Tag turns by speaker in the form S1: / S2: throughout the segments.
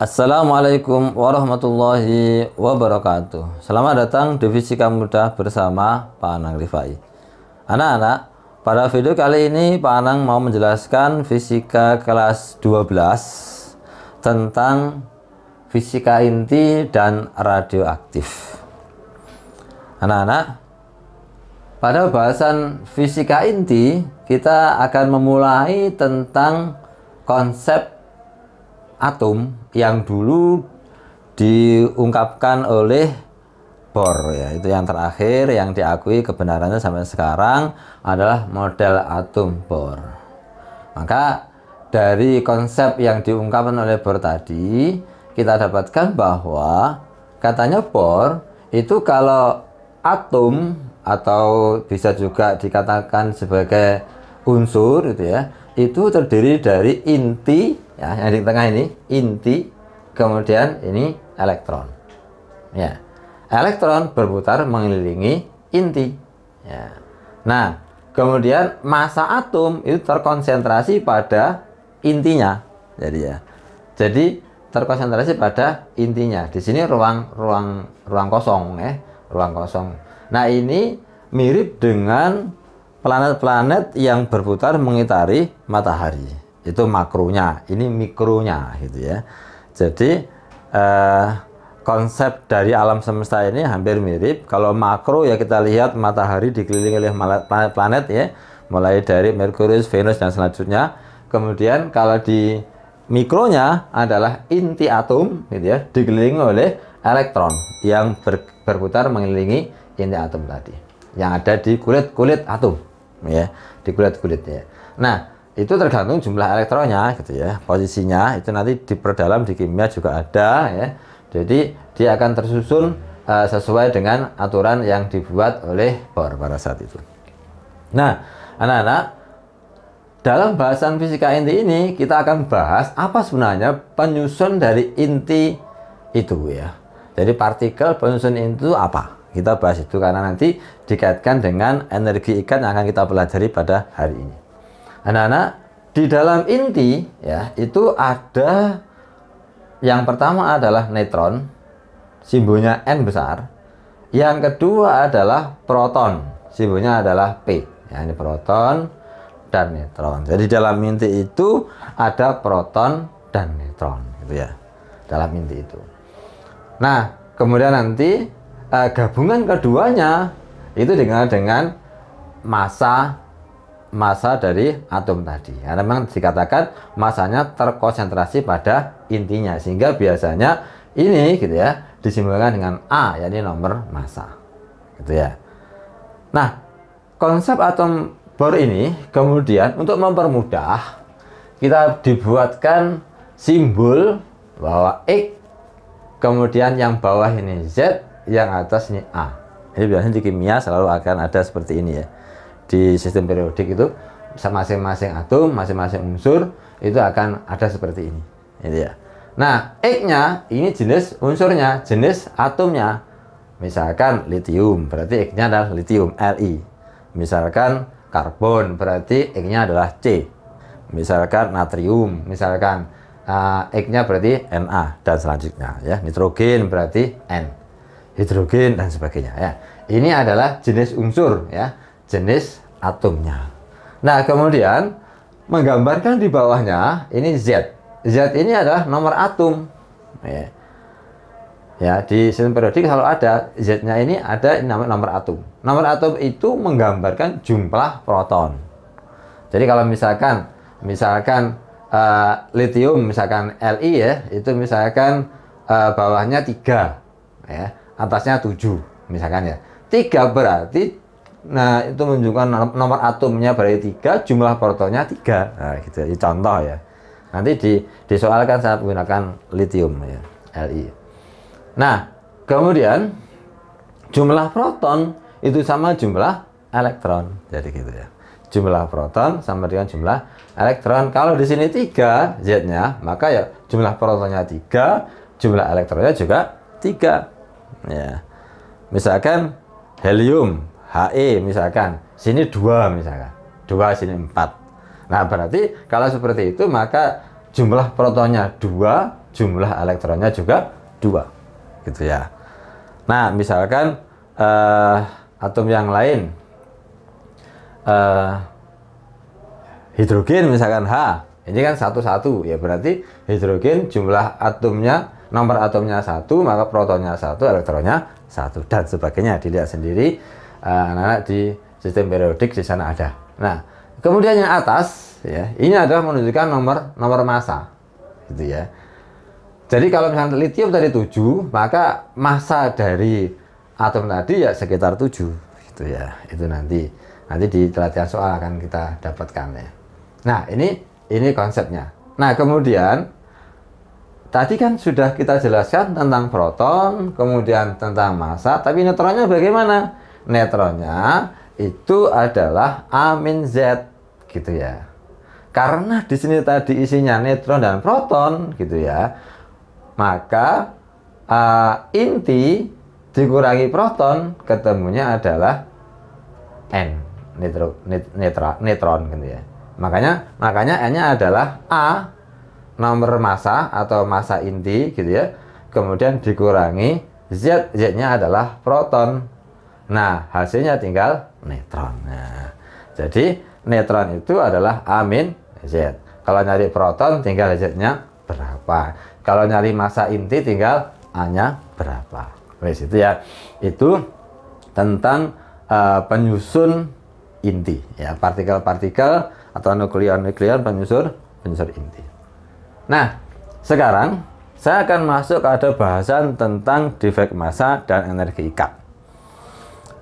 S1: Assalamualaikum warahmatullahi wabarakatuh. Selamat datang di Fisika Mudah bersama Pak Anang Rifai. Anak-anak, pada video kali ini Pak Anang mau menjelaskan fisika kelas 12 tentang fisika inti dan radioaktif. Anak-anak, pada bahasan fisika inti kita akan memulai tentang konsep atom yang dulu diungkapkan oleh Bohr, ya. Itu yang terakhir yang diakui kebenarannya sampai sekarang adalah model atom Bohr. Maka dari konsep yang diungkapkan oleh Bohr tadi kita dapatkan bahwa katanya Bohr itu kalau atom atau bisa juga dikatakan sebagai unsur gitu ya, itu terdiri dari inti ya, yang di tengah ini inti, kemudian ini elektron ya. Elektron berputar mengelilingi inti ya. Nah, kemudian massa atom itu terkonsentrasi pada intinya. Jadi terkonsentrasi pada intinya. Di sini ruang kosong ya, ruang kosong. Nah, ini mirip dengan planet-planet yang berputar mengitari matahari. Itu makronya, ini mikronya gitu ya. Jadi konsep dari alam semesta ini hampir mirip. Kalau makro ya kita lihat matahari dikelilingi oleh planet-planet ya, mulai dari Merkurius, Venus dan selanjutnya. Kemudian kalau di mikronya adalah inti atom gitu ya, dikelilingi oleh elektron yang berputar mengelilingi inti atom tadi, yang ada di kulit atom ya, di kulit ya. Nah, itu tergantung jumlah elektronnya gitu ya, posisinya itu nanti diperdalam di kimia juga ada ya. Jadi dia akan tersusun sesuai dengan aturan yang dibuat oleh Bohr pada saat itu. Nah, anak-anak, dalam bahasan fisika inti ini kita akan bahas apa sebenarnya penyusun dari inti itu ya. Jadi partikel penyusun itu apa? Kita bahas itu karena nanti dikaitkan dengan energi ikat yang akan kita pelajari pada hari ini. Anak-anak, di dalam inti ya, itu ada yang pertama adalah neutron, simbolnya N besar. Yang kedua adalah proton, simbolnya adalah P. Ya, ini proton dan neutron. Jadi dalam inti itu ada proton dan neutron gitu ya. Dalam inti itu. Nah, kemudian nanti gabungan keduanya itu dikenal dengan massa dari atom tadi. Karena memang dikatakan massanya terkonsentrasi pada intinya, sehingga biasanya ini gitu ya disimbolkan dengan A, yakni nomor massa gitu ya. Nah, konsep atom Bohr ini kemudian untuk mempermudah kita dibuatkan simbol bahwa X, kemudian yang bawah ini Z, yang atas ini A. Ini biasanya di kimia selalu akan ada seperti ini ya. Di sistem periodik itu masing-masing atom, masing-masing unsur itu akan ada seperti ini. Gitu ya. Nah, X-nya ini jenis unsurnya, jenis atomnya. Misalkan litium, berarti X-nya adalah litium, Li. Misalkan karbon, berarti X-nya adalah C. Misalkan natrium, misalkan X-nya berarti Na dan selanjutnya ya. Nitrogen berarti N. Hidrogen dan sebagainya ya. Ini adalah jenis unsur ya, jenis atomnya. Nah, kemudian menggambarkan di bawahnya ini Z. Z ini adalah nomor atom ya. Ya, di sistem periodik kalau ada Z-nya ini ada namanya nomor atom. Nomor atom itu menggambarkan jumlah proton. Jadi kalau misalkan litium misalkan Li ya, itu misalkan bawahnya 3 ya, atasnya 7 misalkan ya. 3 berarti nah itu menunjukkan nomor atomnya berarti 3, jumlah protonnya 3. Nah, gitu ya, contoh ya. Nanti disoalkan saya menggunakan litium ya, Li. Nah, kemudian jumlah proton itu sama jumlah elektron. Jadi gitu ya. Jumlah proton sama dengan jumlah elektron. Kalau di sini 3 Z-nya, maka ya jumlah protonnya 3, jumlah elektronnya juga 3. Ya. Misalkan helium, He misalkan, sini 2 misalkan. 2 sini 4. Nah, berarti kalau seperti itu maka jumlah protonnya 2, jumlah elektronnya juga 2 gitu ya. Nah, misalkan atom yang lain, hidrogen misalkan H, ini kan 1-1 ya, berarti hidrogen jumlah atomnya, nomor atomnya 1, maka protonnya 1, elektronnya 1 dan sebagainya. Dilihat sendiri anak-anak di sistem periodik di sana ada. Nah, kemudian yang atas ya, ini adalah menunjukkan nomor massa gitu ya. Jadi kalau misalnya litium tadi 7, maka massa dari atom tadi ya sekitar 7 gitu ya. Itu nanti di latihan soal akan kita dapatkan ya. Nah, ini konsepnya. Nah, kemudian tadi kan sudah kita jelaskan tentang proton, kemudian tentang massa, tapi neutronnya bagaimana? Neutronnya itu adalah A-Z gitu ya. Karena di sini tadi isinya neutron dan proton gitu ya, maka inti dikurangi proton ketemunya adalah N, neutron gitu ya. Makanya N-nya adalah A, nomor massa atau massa inti gitu ya. Kemudian dikurangi Z, Z-nya adalah proton. Nah, hasilnya tinggal neutron. Nah, jadi neutron itu adalah A-Z. Kalau nyari proton tinggal Z-nya berapa. Kalau nyari massa inti tinggal A-nya berapa. Wes itu ya. Itu tentang penyusun inti ya, partikel-partikel atau nukleon-nukleon penyusun inti. Nah, sekarang saya akan masuk ke bahasan tentang defek massa dan energi ikat.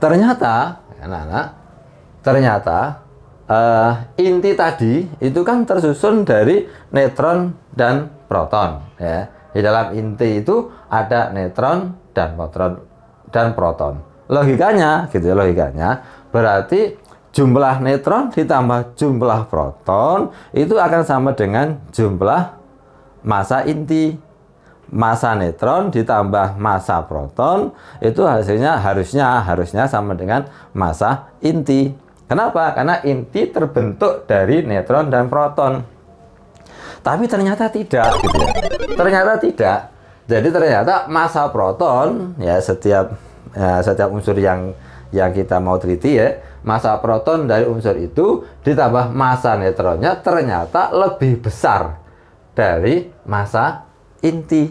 S1: Ternyata, anak-anak, inti tadi itu kan tersusun dari neutron dan proton ya. Di dalam inti itu ada neutron dan proton. Logikanya gitu ya, logikanya berarti jumlah neutron ditambah jumlah proton itu akan sama dengan jumlah massa inti. Massa neutron ditambah massa proton itu hasilnya harusnya sama dengan massa inti. Kenapa? Karena inti terbentuk dari neutron dan proton. Tapi ternyata tidak gitu ya. Ternyata tidak. Jadi ternyata massa proton ya, setiap unsur yang kita mau teliti ya, massa proton dari unsur itu ditambah massa neutronnya ternyata lebih besar dari massa inti.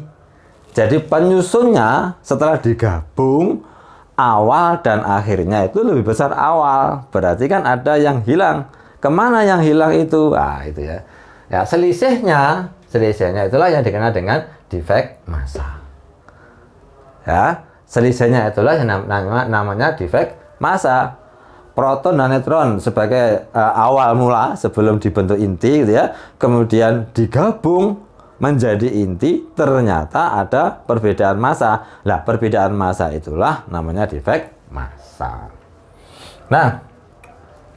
S1: Jadi penyusunnya setelah digabung awal dan akhirnya itu lebih besar awal. Berarti kan ada yang hilang. Kemana yang hilang itu? Ah, itu ya. Ya, selisihnya itulah yang dikenal dengan defek massa. Ya, selisihnya itulah yang namanya defek massa. Proton dan neutron sebagai awal mula sebelum dibentuk inti gitu ya. Kemudian digabung menjadi inti, ternyata ada perbedaan massa. Nah, perbedaan massa itulah namanya defek massa. Nah,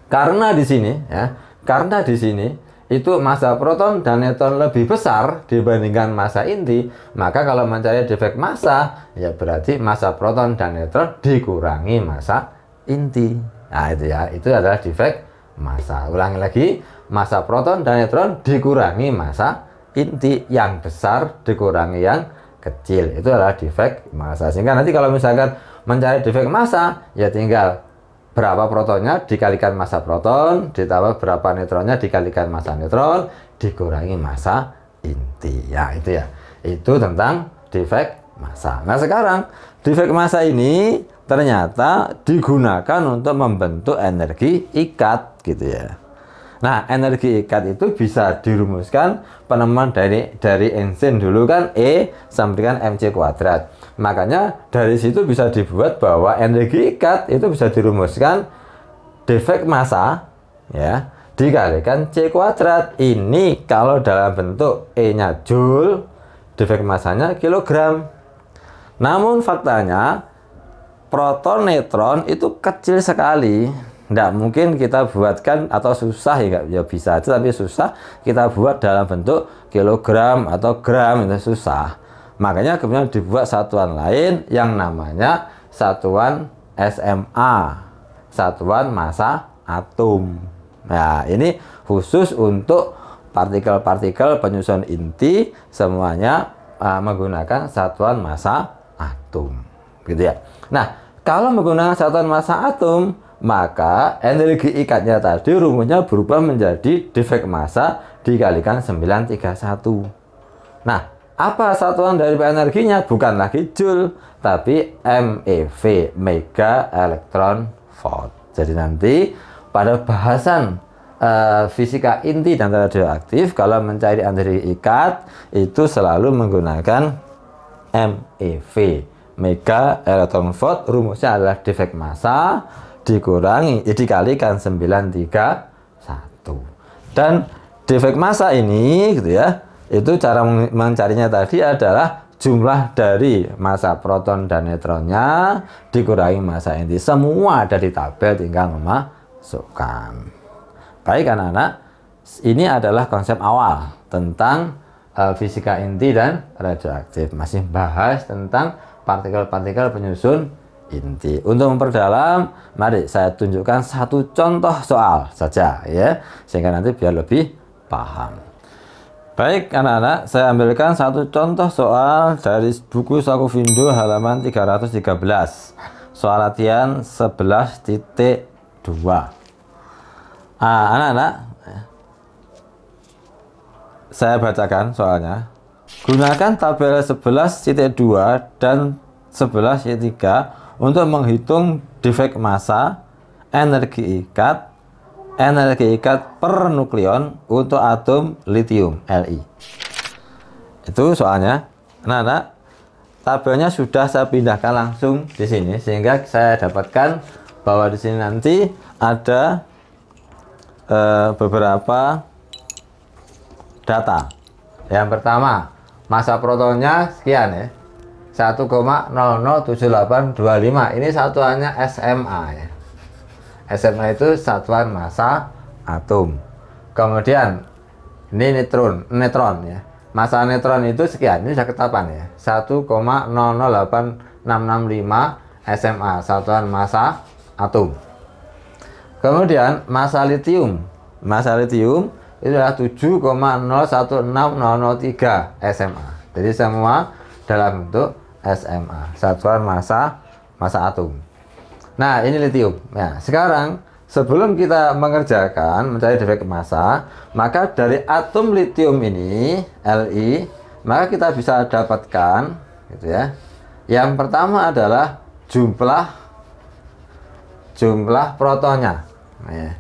S1: karena di sini itu massa proton dan neutron lebih besar dibandingkan massa inti, maka kalau mencari defek massa ya berarti massa proton dan neutron dikurangi massa inti. Nah, itu ya, itu adalah defek massa. Ulangi lagi, massa proton dan neutron dikurangi massa inti, yang besar dikurangi yang kecil, itu adalah defek massa. Sehingga nanti kalau misalkan mencari defek massa ya tinggal berapa protonnya dikalikan massa proton ditambah berapa neutronnya dikalikan massa neutron dikurangi massa inti. Ya, itu ya. Itu tentang defek massa. Nah, sekarang defek massa ini ternyata digunakan untuk membentuk energi ikat gitu ya. Nah, energi ikat itu bisa dirumuskan penemuan dari Einstein dulu kan, E sama dengan mc kuadrat. Makanya dari situ bisa dibuat bahwa energi ikat itu bisa dirumuskan defek massa ya dikalikan c kuadrat. Ini kalau dalam bentuk E-nya joule, defek massanya kilogram. Namun faktanya proton neutron itu kecil sekali. Tidak mungkin kita buatkan, atau susah ya bisa aja, tapi susah kita buat dalam bentuk kilogram atau gram, itu susah. Makanya kemudian dibuat satuan lain yang namanya satuan SMA, satuan massa atom. Nah, ini khusus untuk partikel-partikel penyusun inti, semuanya menggunakan satuan massa atom, gitu ya. Nah, kalau menggunakan satuan massa atom, maka energi ikatnya tadi rumusnya berubah menjadi defek massa dikalikan 931. Nah, apa satuan dari energinya? Bukan lagi joule, tapi MeV, mega elektron volt. Jadi nanti pada bahasan fisika inti dan radioaktif, kalau mencari energi ikat itu selalu menggunakan MeV, mega elektron volt. Rumusnya adalah defek massa dikalikan 931. Dan defek massa ini, gitu ya, itu cara mencarinya tadi adalah jumlah dari massa proton dan neutronnya dikurangi massa inti. Semua ada di tabel, tinggal memasukkan. Baik anak-anak, ini adalah konsep awal tentang fisika inti dan radioaktif. Masih bahas tentang partikel-partikel penyusun inti. Untuk memperdalam, mari saya tunjukkan satu contoh soal saja ya, sehingga nanti biar lebih paham. Baik anak-anak, saya ambilkan satu contoh soal dari buku Sakuvindo halaman 313. Soal latihan 11.2. Anak-anak, saya bacakan soalnya. Gunakan tabel 11.2 dan 11.3 untuk menghitung defek massa, energi ikat per nukleon untuk atom litium Li. Itu soalnya. Anak-anak, tabelnya sudah saya pindahkan langsung di sini, sehingga saya dapatkan bahwa di sini nanti ada beberapa data. Yang pertama, massa protonnya sekian ya, 1,007825. Ini satuannya SMA ya. SMA itu satuan massa atom. Kemudian ini neutron ya. Massa neutron itu sekian, ini sudah ketetapan ya, 1,008665 SMA, satuan massa atom. Kemudian massa litium itu adalah 7,016003 SMA. Jadi semua dalam bentuk SMA, satuan massa atom. Nah, ini litium. Nah, sekarang sebelum kita mencari defek massa, maka dari atom litium ini Li, maka kita bisa dapatkan, gitu ya. Yang pertama adalah jumlah protonnya. Ya.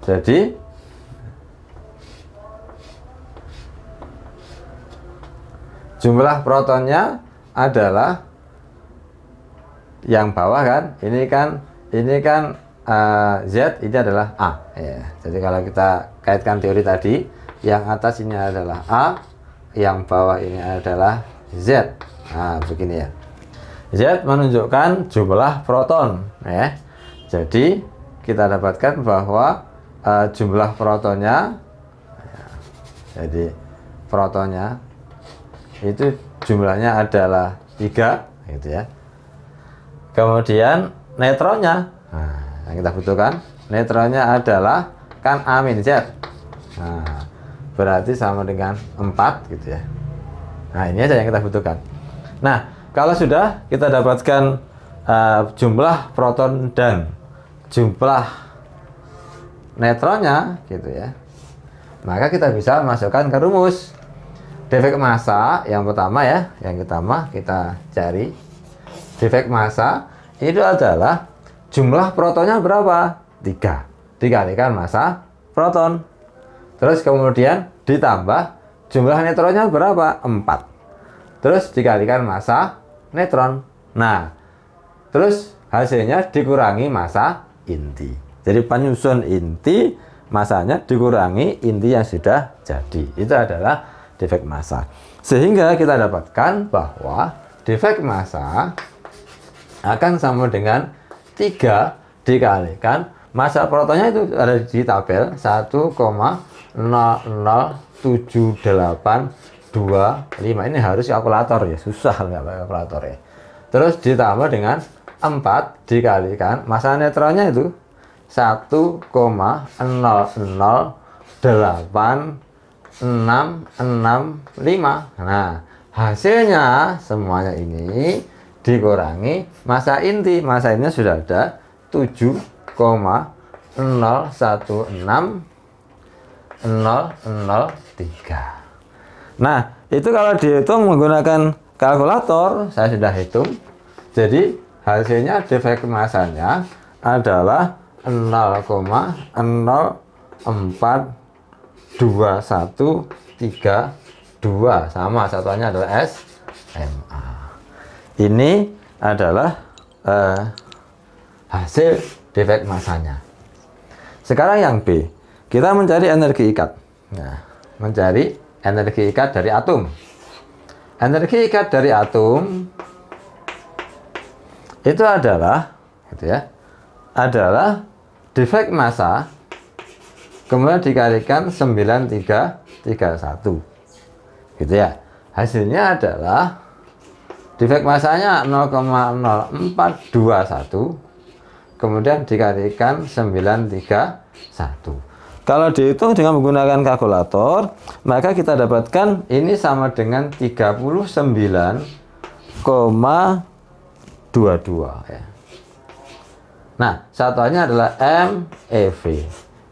S1: Jadi jumlah protonnya adalah yang bawah kan, ini kan Z, ini adalah A ya. Jadi kalau kita kaitkan teori tadi, yang atas ini adalah A, yang bawah ini adalah Z. Nah, begini ya. Z menunjukkan jumlah proton ya. Jadi kita dapatkan bahwa jumlah protonnya ya, jadi protonnya itu jumlahnya adalah 3 gitu ya. Kemudian neutronnya, nah, yang kita butuhkan neutronnya adalah kan A-Z. Nah, berarti sama dengan 4 gitu ya. Nah, ini aja yang kita butuhkan. Nah, kalau sudah kita dapatkan jumlah proton dan jumlah neutronnya gitu ya, maka kita bisa masukkan ke rumus defek massa. Yang pertama ya, kita cari defek massa itu adalah jumlah protonnya berapa? 3 dikalikan massa proton, terus kemudian ditambah jumlah neutronnya berapa? 4, terus dikalikan massa neutron. Nah, terus hasilnya dikurangi massa inti. Jadi penyusun inti, massanya dikurangi inti yang sudah jadi. Itu adalah defek massa. Sehingga kita dapatkan bahwa defek massa akan sama dengan 3 dikalikan massa protonnya, itu ada di tabel 1,007825. Ini harus kalkulator ya, susah nggak pakai kalkulator ya. Terus ditambah dengan 4 dikalikan massa neutronnya itu 1,0081 Nah, hasilnya semuanya ini dikurangi massa inti. Massa intinya sudah ada 7,016003. Nah, itu kalau dihitung menggunakan kalkulator, saya sudah hitung. Jadi, hasilnya defek massanya adalah 0,042132, sama satuannya adalah SMA. Ini adalah hasil defek massanya. Sekarang yang B, kita mencari energi ikat. Nah, mencari energi ikat dari atom. Energi ikat dari atom itu adalah, gitu ya, adalah defek massa kemudian dikalikan 9331, gitu ya. Hasilnya adalah defek massanya 0,0421 kemudian dikalikan 931. Kalau dihitung dengan menggunakan kalkulator, maka kita dapatkan ini sama dengan 39,22 ya. Nah, satuannya adalah MeV,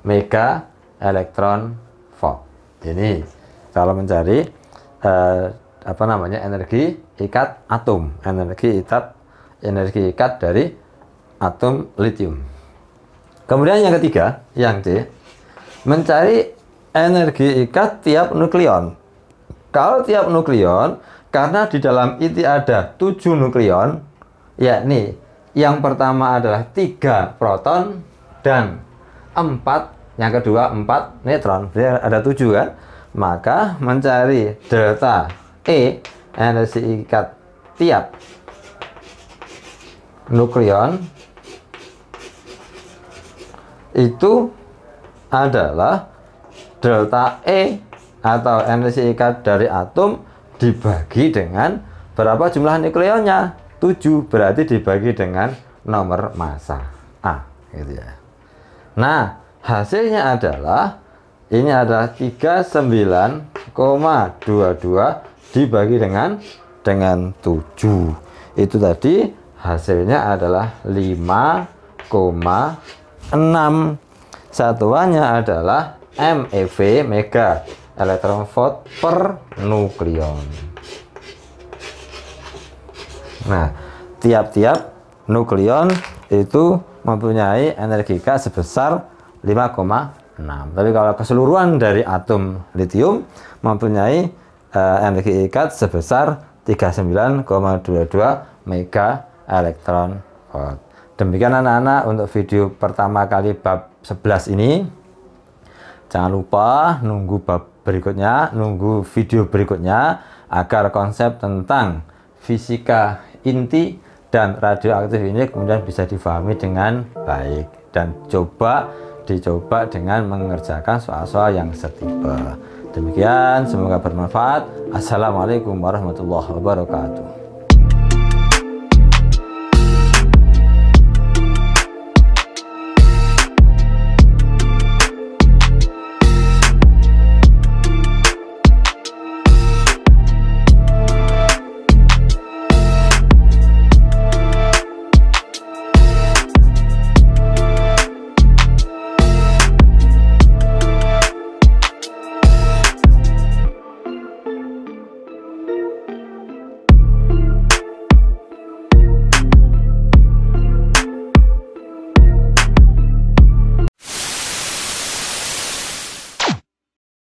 S1: mega elektron volt. Ini kalau mencari energi ikat atom, energi ikat dari atom litium. Kemudian yang ketiga, yang C, mencari energi ikat tiap nukleon. Kalau tiap nukleon, karena di dalam inti ada 7 nukleon, yakni yang pertama adalah 3 proton dan 4, yang kedua 4 neutron, jadi ada 7 kan? Maka mencari delta E, energi ikat tiap nukleon, itu adalah delta E atau energi ikat dari atom dibagi dengan berapa jumlah nukleonnya, 7, berarti dibagi dengan nomor massa A, gitu ya. Nah, hasilnya adalah ini adalah 39,22 dibagi dengan 7. Itu tadi hasilnya adalah 5,6. Satuannya adalah MeV, mega elektron volt per nukleon. Nah, tiap-tiap nukleon itu mempunyai energi ikat sebesar 5,6. Tapi kalau keseluruhan dari atom litium mempunyai energi ikat sebesar 39,22 mega elektron volt. Demikian anak-anak untuk video pertama kali bab 11 ini. Jangan lupa nunggu bab berikutnya, nunggu video berikutnya agar konsep tentang fisika inti dan radioaktif ini kemudian bisa difahami dengan baik dan dicoba dengan mengerjakan soal-soal yang setipe. Demikian, semoga bermanfaat. Assalamualaikum warahmatullahi wabarakatuh.